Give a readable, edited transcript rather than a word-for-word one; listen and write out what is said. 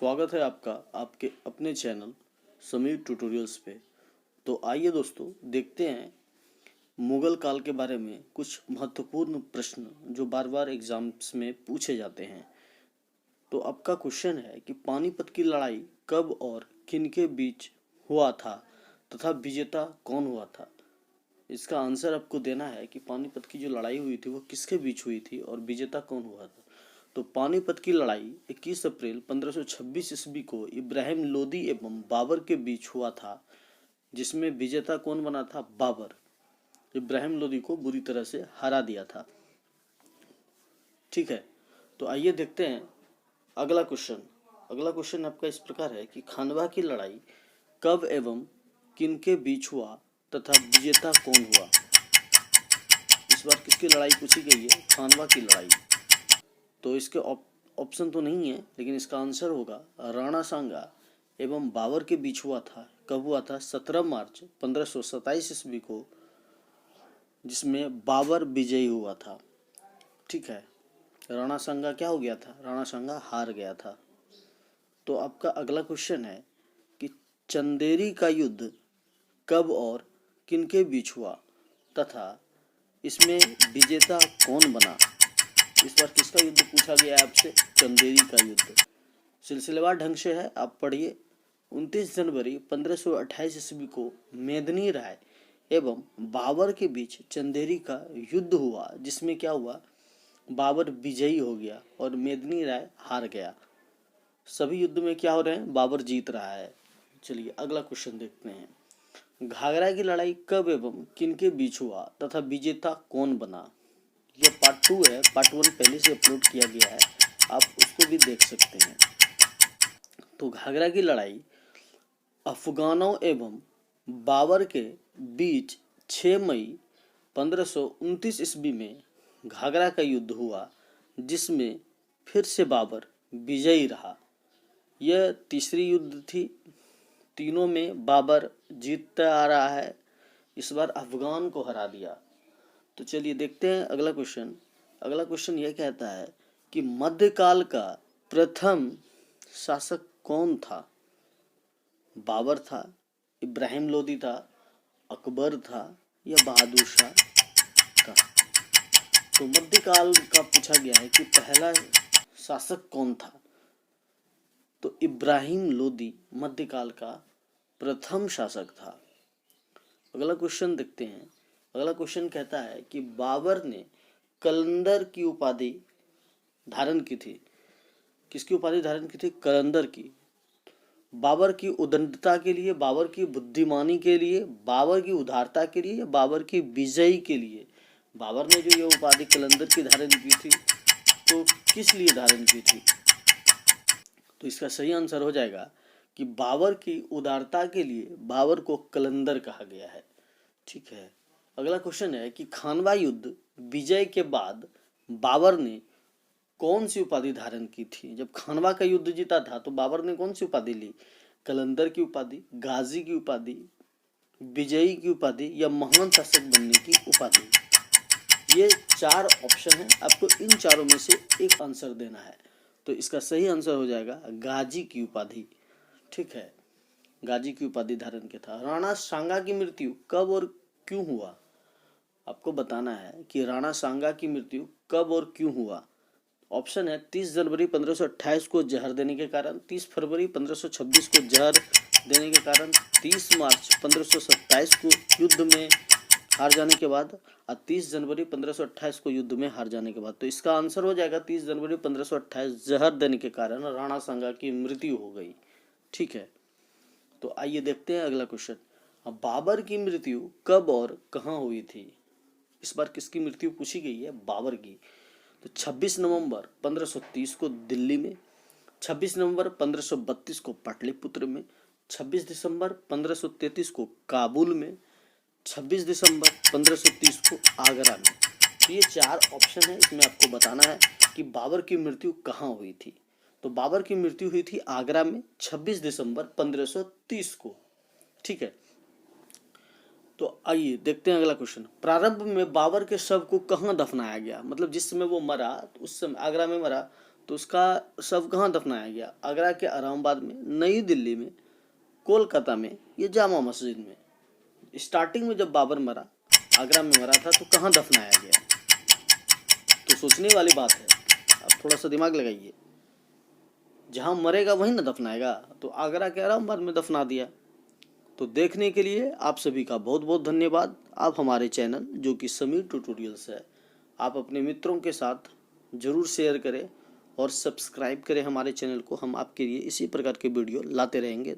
स्वागत है आपका आपके अपने चैनल समीर ट्यूटोरियल्स पे। तो आइए दोस्तों देखते हैं मुगल काल के बारे में कुछ महत्वपूर्ण प्रश्न जो बार बार एग्जाम्स में पूछे जाते हैं। तो आपका क्वेश्चन है कि पानीपत की लड़ाई कब और किनके बीच हुआ था तथा विजेता कौन हुआ था। इसका आंसर आपको देना है कि पानीपत की जो लड़ाई हुई थी वो किसके बीच हुई थी और विजेता कौन हुआ था। तो पानीपत की लड़ाई 21 अप्रैल 1526 ईस्वी को इब्राहिम लोदी एवं बाबर के बीच हुआ था, जिसमें विजेता कौन बना था? बाबर। इब्राहिम लोदी को बुरी तरह से हरा दिया था। ठीक है, तो आइए देखते हैं अगला क्वेश्चन। अगला क्वेश्चन आपका इस प्रकार है कि खानवा की लड़ाई कब एवं किनके बीच हुआ तथा विजेता कौन हुआ। इस बार किसकी लड़ाई पूछी गई है? खानवा की लड़ाई। तो इसके ऑप्शन तो नहीं है, लेकिन इसका आंसर होगा राणा सांगा एवं बाबर के बीच हुआ था। कब हुआ था? 17 मार्च 1527 ईस्वी को, जिसमें बाबर विजयी हुआ था। ठीक है, राणा सांगा क्या हो गया था? राणा सांगा हार गया था। तो आपका अगला क्वेश्चन है कि चंदेरी का युद्ध कब और किनके बीच हुआ तथा इसमें विजेता कौन बना। इस बार किसका युद्ध पूछा गया है आपसे? चंदेरी का युद्ध। सिलसिलेवार ढंग से है, आप पढ़िए। 29 जनवरी 1528 ईस्वी को मेदिनी राय एवं बाबर के बीच चंदेरी का युद्ध हुआ, जिसमें क्या हुआ? बाबर विजयी हो गया और मेदिनी राय हार गया। सभी युद्ध में क्या हो रहे हैं? बाबर जीत रहा है। चलिए अगला क्वेश्चन देखते हैं। घाघरा की लड़ाई कब एवं किनके बीच हुआ तथा विजेता कौन बना। यह पार्ट 2 है, पार्ट 1 पहले से अपलोड किया गया है, आप उसको भी देख सकते हैं। तो घाघरा की लड़ाई अफगानों एवं बाबर के बीच 6 मई 1529 ईस्वी में घाघरा का युद्ध हुआ, जिसमें फिर से बाबर विजयी रहा। यह तीसरी युद्ध थी, तीनों में बाबर जीतता आ रहा है, इस बार अफगान को हरा दिया। तो चलिए देखते हैं अगला क्वेश्चन। अगला क्वेश्चन यह कहता है कि मध्यकाल का प्रथम शासक कौन था। बाबर था, इब्राहिम लोदी था, अकबर था या बहादुर शाह था। तो मध्यकाल का पूछा गया है कि पहला शासक कौन था। तो इब्राहिम लोदी मध्यकाल का प्रथम शासक था। अगला क्वेश्चन देखते हैं। अगला क्वेश्चन कहता है कि बाबर ने कलंदर की उपाधि धारण की थी। किसकी उपाधि धारण की थी? कलंदर की। बाबर की उदंडता के लिए, बाबर की बुद्धिमानी के लिए, बाबर की उदारता के लिए या बाबर की विजयी के लिए बाबर ने जो यह उपाधि कलंदर की धारण की थी, तो किस लिए धारण की थी? तो इसका सही आंसर हो जाएगा कि बाबर की उदारता के लिए बाबर को कलंदर कहा गया है। ठीक है, अगला क्वेश्चन है कि खानवा युद्ध विजय के बाद बाबर ने कौन सी उपाधि धारण की थी। जब खानवा का युद्ध जीता था तो बाबर ने कौन सी उपाधि ली? कलंदर की उपाधि, गाजी की उपाधि, विजयी की उपाधि या महान शासक बनने की उपाधि। ये 4 ऑप्शन है, आपको इन चारों में से एक आंसर देना है। तो इसका सही आंसर हो जाएगा गाजी की उपाधि। ठीक है, गाजी की उपाधि धारण किया था। राणा सांगा की मृत्यु कब और क्यों हुआ। आपको बताना है कि राणा सांगा की मृत्यु कब और क्यों हुआ। ऑप्शन है 30 जनवरी 1528 को जहर देने के कारण, 30 फरवरी 1526 को जहर देने के कारण, 30 मार्च 1527 को युद्ध में हार जाने के बाद और 30 जनवरी 1528 को युद्ध में हार जाने के बाद। तो इसका आंसर हो जाएगा 30 जनवरी 1528, जहर देने के कारण राणा सांगा की मृत्यु हो गई। ठीक है, तो आइए देखते हैं अगला क्वेश्चन। बाबर की मृत्यु कब और कहाँ हुई थी। इस बार किसकी मृत्यु पूछी गई है? बाबर की। तो 26 नवंबर 1530 को दिल्ली में, 26 नवंबर 1532 को पाटलिपुत्र में, 26 दिसंबर 1533 को काबुल में, 26 दिसंबर 1530 को आगरा में। तो ये 4 ऑप्शन है, इसमें आपको बताना है कि बाबर की मृत्यु कहाँ हुई थी। तो बाबर की मृत्यु हुई थी आगरा में 26 दिसंबर 1530 को। ठीक है, तो आइए देखते हैं अगला क्वेश्चन। प्रारंभ में बाबर के शव को कहाँ दफनाया गया। मतलब जिस समय वो मरा, तो उस समय आगरा में मरा, तो उसका शव कहाँ दफनाया गया? आगरा के आरामबाग में, नई दिल्ली में, कोलकाता में या जामा मस्जिद में? स्टार्टिंग में जब बाबर मरा, आगरा में मरा था, तो कहाँ दफनाया गया? तो सोचने वाली बात है, आप थोड़ा सा दिमाग लगाइए। जहाँ मरेगा वहीं ना दफनाएगा, तो आगरा के आरामबाग में दफना दिया। तो देखने के लिए आप सभी का बहुत बहुत धन्यवाद। आप हमारे चैनल जो कि समीर ट्यूटोरियल्स है, आप अपने मित्रों के साथ ज़रूर शेयर करें और सब्सक्राइब करें हमारे चैनल को। हम आपके लिए इसी प्रकार के वीडियो लाते रहेंगे।